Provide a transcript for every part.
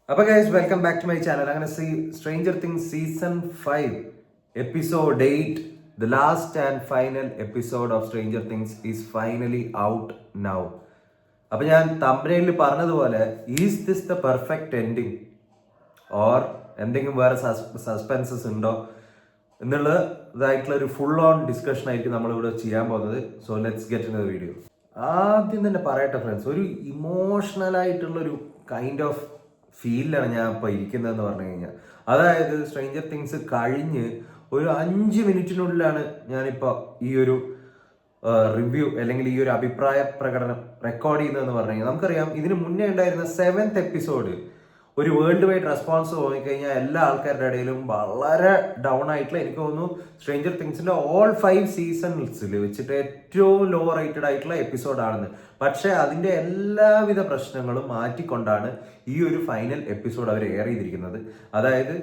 അപ്പോൾ guys welcome back to my channel. അങ്ങനെ Stranger Things season 5 episode 8 the last and final episode of Stranger Things is finally out now. അപ്പൊ ഞാൻ തംബ്നെയിലിൽ പറഞ്ഞതുപോലെ is this the perfect ending or എന്തെങ്കിലും വേറെ സസ്പെൻസസ് ഉണ്ടോ എന്നുള്ളതായിട്ടുള്ള ഒരു ഫുൾ ഓൺ ഡിസ്കഷൻ ആയിരിക്കും നമ്മളിവിടെ ചെയ്യാൻ പോകുന്നത്. So let's get in the video. ആദ്യം തന്നെ പറയട്ടെ ഫ്രണ്ട്സ്, ഒരു ഇമോഷണൽ ആയിട്ടുള്ളൊരു കൈൻഡ് ഓഫ് ഫീലിലാണ് ഞാൻ ഇപ്പോൾ ഇരിക്കുന്നതെന്ന് പറഞ്ഞു കഴിഞ്ഞാൽ. അതായത് സ്ട്രേഞ്ചർ തിങ്സ് കഴിഞ്ഞ് ഒരു 5 മിനിറ്റിനുള്ളിലാണ് ഞാനിപ്പോൾ ഈ ഒരു റിവ്യൂ അല്ലെങ്കിൽ ഈ ഒരു അഭിപ്രായ പ്രകടനം റെക്കോർഡ് ചെയ്യുന്നതെന്ന് പറഞ്ഞു കഴിഞ്ഞാൽ, നമുക്കറിയാം ഇതിന് മുന്നേ ഉണ്ടായിരുന്ന 7th എപ്പിസോഡ് ഒരു വേൾഡ് വൈഡ് റെസ്പോൺസ് തോന്നിക്കഴിഞ്ഞാൽ എല്ലാ ആൾക്കാരുടെ ഇടയിലും വളരെ ഡൗൺ ആയിട്ടുള്ള, എനിക്ക് തോന്നുന്നു സ്ട്രേഞ്ചർ തിങ്സിന്റെ ഓൾ 5 സീസൺസിൽ വെച്ചിട്ട് ഏറ്റവും ലോ റേറ്റഡ് ആയിട്ടുള്ള എപ്പിസോഡാണെന്ന്. പക്ഷെ അതിന്റെ എല്ലാവിധ പ്രശ്നങ്ങളും മാറ്റിക്കൊണ്ടാണ് ഈ ഒരു ഫൈനൽ എപ്പിസോഡ് അവർ എയർ ചെയ്തിരിക്കുന്നത്. അതായത്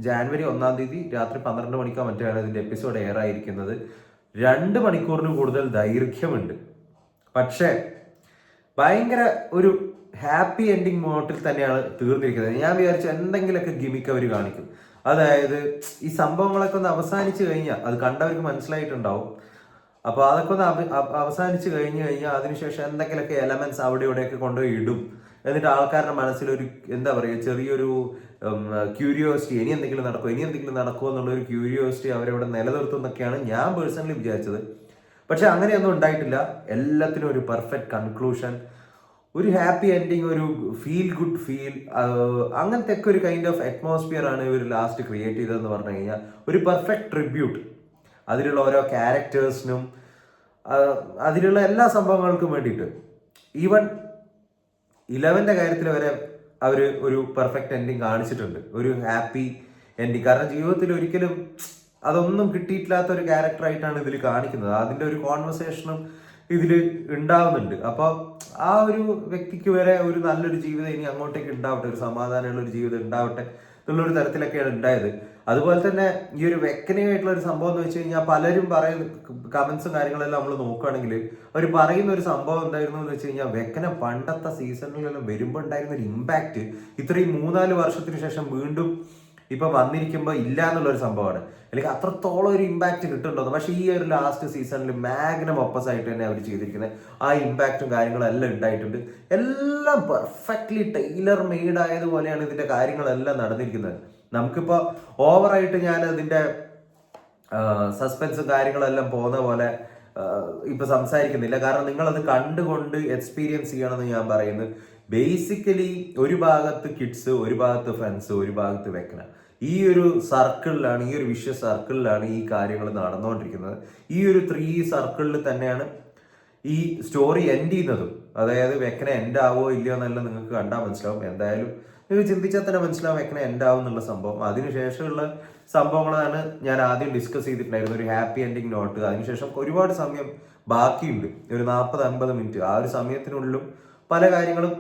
ജാനുവരി 1-ാം തീയതി രാത്രി 12 മണിക്കോ മറ്റാണ് ഇതിന്റെ എപ്പിസോഡ് എയർ ആയിരിക്കുന്നത്. 2 മണിക്കൂറിന് കൂടുതൽ ദൈർഘ്യമുണ്ട്. പക്ഷേ ഭയങ്കര ഒരു ഹാപ്പി എൻഡിങ് മോട്ടിൽ തന്നെയാണ് തീർന്നിരിക്കുന്നത്. ഞാൻ വിചാരിച്ചു എന്തെങ്കിലുമൊക്കെ ഗിമിക്ക് അവർ കാണിക്കും. അതായത് ഈ സംഭവങ്ങളൊക്കെ ഒന്ന് അവസാനിച്ചു കഴിഞ്ഞാൽ അത് കണ്ടവർക്ക് മനസ്സിലായിട്ടുണ്ടാവും. അപ്പോൾ അതൊക്കെ ഒന്ന് അവസാനിച്ചു കഴിഞ്ഞാൽ അതിനുശേഷം എന്തെങ്കിലുമൊക്കെ എലമെന്റ്സ് അവിടെ ഇവിടെയൊക്കെ കൊണ്ടുപോയി ഇടും. എന്നിട്ട് ആൾക്കാരുടെ മനസ്സിലൊരു എന്താ പറയുക, ചെറിയൊരു ക്യൂരിയോസിറ്റി, ഇനി എന്തെങ്കിലും നടക്കുമോ എന്നുള്ളൊരു ക്യൂരിയോസിറ്റി അവരവിടെ നിലനിർത്തും എന്നൊക്കെയാണ് ഞാൻ പേഴ്സണലി വിചാരിച്ചത്. പക്ഷെ അങ്ങനെയൊന്നും ഉണ്ടായിട്ടില്ല. എല്ലാത്തിനും ഒരു പെർഫെക്റ്റ് കൺക്ലൂഷൻ, ഒരു ഹാപ്പി എൻഡിങ്, ഒരു ഫീൽ ഗുഡ് ഫീൽ, അങ്ങനത്തെ ഒക്കെ ഒരു കൈൻഡ് ഓഫ് അറ്റ്മോസ്ഫിയർ ആണ് ഇവർ ലാസ്റ്റ് ക്രിയേറ്റ് ചെയ്തതെന്ന് പറഞ്ഞു കഴിഞ്ഞാൽ. ഒരു പെർഫെക്റ്റ് ട്രിബ്യൂട്ട് അതിലുള്ള ഓരോ ക്യാരക്ടേഴ്സിനും അതിലുള്ള എല്ലാ സംഭവങ്ങൾക്കും വേണ്ടിയിട്ട്. ഈവൻ 11ന്റെ കാര്യത്തിൽ വരെ അവർ ഒരു പെർഫെക്റ്റ് എൻഡിങ് കാണിച്ചിട്ടുണ്ട്, ഒരു ഹാപ്പി എൻഡിങ്. കാരണം ജീവിതത്തിൽ ഒരിക്കലും അതൊന്നും കിട്ടിയിട്ടില്ലാത്ത ഒരു ക്യാരക്ടറായിട്ടാണ് ഇതിൽ കാണിക്കുന്നത്. അതിൻ്റെ ഒരു കോൺവെർസേഷനും ഇതിൽ ഉണ്ടാവുന്നുണ്ട്. അപ്പോൾ ആ ഒരു വ്യക്തിക്ക് വരെ ഒരു നല്ലൊരു ജീവിതം ഇനി അങ്ങോട്ടേക്ക് ഉണ്ടാവട്ടെ, ഒരു സമാധാനമുള്ള ഒരു ജീവിതം ഉണ്ടാവട്ടെ എന്നുള്ളൊരു തരത്തിലൊക്കെയാണ് ഉണ്ടായത്. അതുപോലെ തന്നെ ഈ ഒരു വെക്കനിങ് ഒരു സംഭവം എന്ന് വെച്ച് കഴിഞ്ഞാൽ, പലരും പറയുന്ന കമന്റ്സും കാര്യങ്ങളെല്ലാം നമ്മൾ നോക്കുകയാണെങ്കിൽ അവർ പറയുന്ന ഒരു സംഭവം എന്തായിരുന്നു എന്ന് വെച്ച് കഴിഞ്ഞാൽ, വെക്കന പണ്ടത്തെ സീസണിലെല്ലാം വരുമ്പോൾ ഉണ്ടായിരുന്ന ഒരു ഇമ്പാക്റ്റ് ഇത്രയും 3-4 വർഷത്തിന് ശേഷം വീണ്ടും ഇപ്പൊ വന്നിരിക്കുമ്പോൾ ഇല്ല എന്നുള്ളൊരു സംഭവമാണ്. അല്ലെങ്കിൽ അത്രത്തോളം ഒരു ഇമ്പാക്ട് കിട്ടുന്നുണ്ടോ. പക്ഷെ ഈ ഒരു ലാസ്റ്റ് സീസണിൽ മാഗ്നം ഒപ്പസ് ആയിട്ട് തന്നെ അവർ ചെയ്തിരിക്കുന്നത്. ആ ഇമ്പാക്റ്റും കാര്യങ്ങളും എല്ലാം ഉണ്ടായിട്ടുണ്ട്. എല്ലാം പെർഫെക്റ്റ്ലി ടൈലർ മെയ്ഡ് ആയതുപോലെയാണ് ഇതിന്റെ കാര്യങ്ങളെല്ലാം നടന്നിരിക്കുന്നത്. നമുക്കിപ്പോ ഓവറായിട്ട് ഞാൻ അതിന്റെ സസ്പെൻസും കാര്യങ്ങളെല്ലാം പോകുന്ന പോലെ ഇപ്പൊ സംസാരിക്കുന്നില്ല. കാരണം നിങ്ങളത് കണ്ടുകൊണ്ട് എക്സ്പീരിയൻസ് ചെയ്യണമെന്ന് ഞാൻ പറയുന്നത്. ബേസിക്കലി ഒരു ഭാഗത്ത് കിഡ്സ്, ഒരു ഭാഗത്ത് ഫ്രണ്ട്സ്, ഒരു ഭാഗത്ത് വെക്കന, ഈ ഒരു സർക്കിളിലാണ്, ഈ ഒരു വിഷ്വൽ സർക്കിളിലാണ് ഈ കാര്യങ്ങൾ നടന്നുകൊണ്ടിരിക്കുന്നത്. ഈ ഒരു 3 സർക്കിളിൽ തന്നെയാണ് ഈ സ്റ്റോറി എൻഡ് ചെയ്യുന്നതും. അതായത് വെക്കന എൻഡ് ആവോ ഇല്ലയോ എന്നെല്ലാം നിങ്ങൾക്ക് കണ്ടാൽ മനസ്സിലാവും. എന്തായാലും നിങ്ങൾക്ക് ചിന്തിച്ചാൽ തന്നെ മനസ്സിലാവും വെക്കന എൻഡ് ആവും എന്നുള്ള സംഭവം. അതിനുശേഷമുള്ള സംഭവങ്ങളാണ് ഞാൻ ആദ്യം ഡിസ്കസ് ചെയ്തിട്ടുണ്ടായിരുന്നു, ഒരു ഹാപ്പി എൻഡിങ് നോട്ട്. അതിനുശേഷം ഒരുപാട് സമയം ബാക്കിയുണ്ട്, ഒരു 40-50 മിനിറ്റ്. ആ ഒരു സമയത്തിനുള്ളിലും പല കാര്യങ്ങളും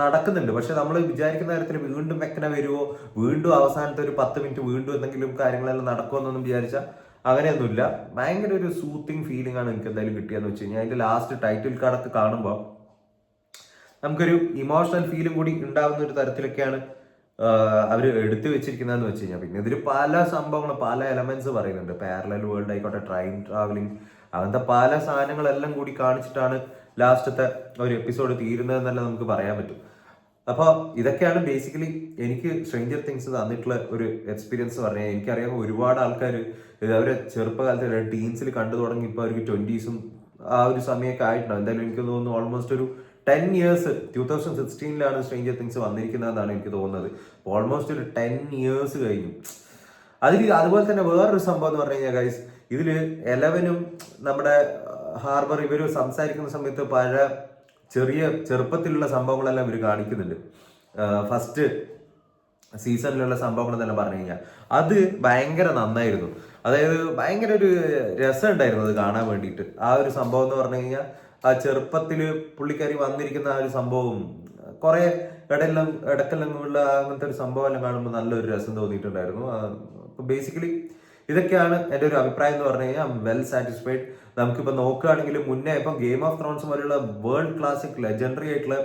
നടക്കുന്നുണ്ട്. പക്ഷെ നമ്മൾ വിചാരിക്കുന്ന തരത്തിൽ വീണ്ടും വെക്കന വരുമോ, വീണ്ടും അവസാനത്തെ ഒരു 10 മിനിറ്റ് വീണ്ടും എന്തെങ്കിലും കാര്യങ്ങളെല്ലാം നടക്കുമെന്നൊന്നും വിചാരിച്ചാൽ അങ്ങനെയൊന്നുമില്ല. ഭയങ്കര ഒരു സൂത്തിങ് ഫീലിംഗ് ആണ് എനിക്ക് എന്തായാലും കിട്ടിയെന്ന് വെച്ച് കഴിഞ്ഞാൽ. അതിന്റെ ലാസ്റ്റ് ടൈറ്റിൽ കാർഡൊക്കെ കാണുമ്പോൾ നമുക്കൊരു ഇമോഷണൽ ഫീലും കൂടി ഉണ്ടാകുന്ന ഒരു തരത്തിലൊക്കെയാണ് അവർ എടുത്തു വെച്ചിരിക്കുന്നതെന്ന് വെച്ച് കഴിഞ്ഞാൽ. പിന്നെ ഇതിൽ പല സംഭവങ്ങളും, പല എലമെന്റ്സ് പറയുന്നുണ്ട്. പാരലൽ വേൾഡ് ആയിക്കോട്ടെ, ട്രെയിൻ ട്രാവലിംഗ്, അങ്ങനത്തെ പല സാധനങ്ങളെല്ലാം കൂടി കാണിച്ചിട്ടാണ് ലാസ്റ്റത്തെ ഒരു എപ്പിസോഡ് തീരുന്നതെന്നല്ല നമുക്ക് പറയാൻ പറ്റും. അപ്പോൾ ഇതൊക്കെയാണ് ബേസിക്കലി എനിക്ക് സ്ട്രേഞ്ചർ തിങ്സ് തന്നിട്ടുള്ള ഒരു എക്സ്പീരിയൻസ് പറഞ്ഞാൽ. എനിക്കറിയാം ഒരുപാട് ആൾക്കാർ അവരെ ചെറുപ്പകാലത്ത് ടീൻസിൽ കണ്ടു തുടങ്ങി, ഇപ്പോൾ അവർക്ക് 20s ആ ഒരു സമയമൊക്കെ ആയിട്ടുണ്ടാവും. എന്തായാലും എനിക്ക് തോന്നുന്നു ഓൾമോസ്റ്റ് ഒരു 10 ഇയേഴ്സ്, 2016 സ്ട്രേഞ്ചർ തിങ്സ് വന്നിരിക്കുന്നതെന്നാണ് എനിക്ക് തോന്നുന്നത്. ഓൾമോസ്റ്റ് ഒരു 10 ഇയേഴ്സ് കഴിഞ്ഞു. അതുപോലെ തന്നെ വേറൊരു സംഭവം എന്ന് പറഞ്ഞു കഴിഞ്ഞാൽ ഗൈസ്, ഇതില് 11ഉം നമ്മുടെ ഹാർബർ ഇവര് സംസാരിക്കുന്ന സമയത്ത് പല ചെറുപ്പത്തിലുള്ള സംഭവങ്ങളെല്ലാം ഇവർ കാണിക്കുന്നുണ്ട്. ഫസ്റ്റ് സീസണിലുള്ള സംഭവങ്ങൾ തന്നെ പറഞ്ഞു കഴിഞ്ഞാൽ അത് ഭയങ്കര നന്നായിരുന്നു. അതായത് ഭയങ്കര ഒരു രസം ഉണ്ടായിരുന്നു അത് കാണാൻ വേണ്ടിയിട്ട്. ആ ഒരു സംഭവം എന്ന് പറഞ്ഞു കഴിഞ്ഞാൽ, ആ ചെറുപ്പത്തില് പുള്ളിക്കാരി വന്നിരിക്കുന്ന ആ ഒരു സംഭവം, കുറെ ഇടക്കെല്ലാം അങ്ങനത്തെ ഒരു സംഭവം എല്ലാം കാണുമ്പോൾ നല്ലൊരു രസം തോന്നിയിട്ടുണ്ടായിരുന്നു. ബേസിക്കലി ഇതൊക്കെയാണ് എൻ്റെ ഒരു അഭിപ്രായം എന്ന് പറഞ്ഞു കഴിഞ്ഞാൽ. I M well satisfied. നമുക്കിപ്പോൾ നോക്കുകയാണെങ്കിൽ മുന്നേ ഇപ്പം ഗെയിം ഓഫ് ത്രോൺസ് പോലെയുള്ള വേൾഡ് ക്ലാസിക് ലെജൻഡറി ആയിട്ടുള്ള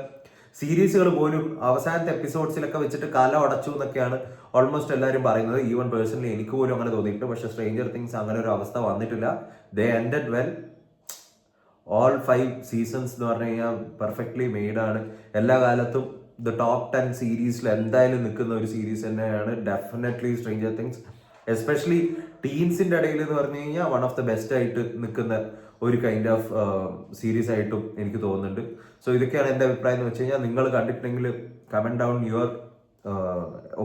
സീരീസുകൾ പോലും അവസാനത്തെ എപ്പിസോഡ്സിലൊക്കെ വെച്ചിട്ട് കല ഉടച്ചു എന്നൊക്കെയാണ് ഓൾമോസ്റ്റ് എല്ലാവരും പറയുന്നത്. ഈവൻ പേഴ്സണലി എനിക്ക് പോലും അങ്ങനെ തോന്നിയിട്ടുണ്ട്. പക്ഷെ സ്ട്രേഞ്ചർ തിങ്സ് അങ്ങനെ ഒരു അവസ്ഥ വന്നിട്ടില്ല. ദേ എൻഡഡ് വെൽ. ഓൾ 5 സീസൺസ് എന്ന് പറഞ്ഞു കഴിഞ്ഞാൽ പെർഫെക്റ്റ്ലി മെയ്ഡ് ആണ്. എല്ലാ കാലത്തും ദ ടോപ്പ് 10 സീരീസിൽ എന്തായാലും നിൽക്കുന്ന ഒരു സീരീസ് തന്നെയാണ് ഡെഫിനറ്റ്ലി സ്ട്രേഞ്ചർ തിങ്സ്. എസ്പെഷ്യലി ടീൻസിന്റെ ഇടയിൽ എന്ന് പറഞ്ഞു കഴിഞ്ഞാൽ വൺ ഓഫ് ദ ബെസ്റ്റ് ആയിട്ട് നിൽക്കുന്ന ഒരു കൈൻഡ് ഓഫ് സീരീസ് ആയിട്ടും എനിക്ക് തോന്നുന്നുണ്ട്. സോ ഇതൊക്കെയാണ് എൻ്റെ അഭിപ്രായം എന്ന് വെച്ച് കഴിഞ്ഞാൽ നിങ്ങൾ കണ്ടിട്ടുണ്ടെങ്കിൽ comment down your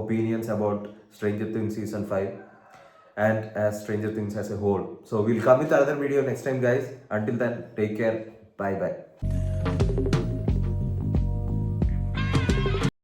opinions about Stranger Things season 5 and as Stranger Things as a whole. So we'll come with another video next time, guys. Until then, take care. Bye bye.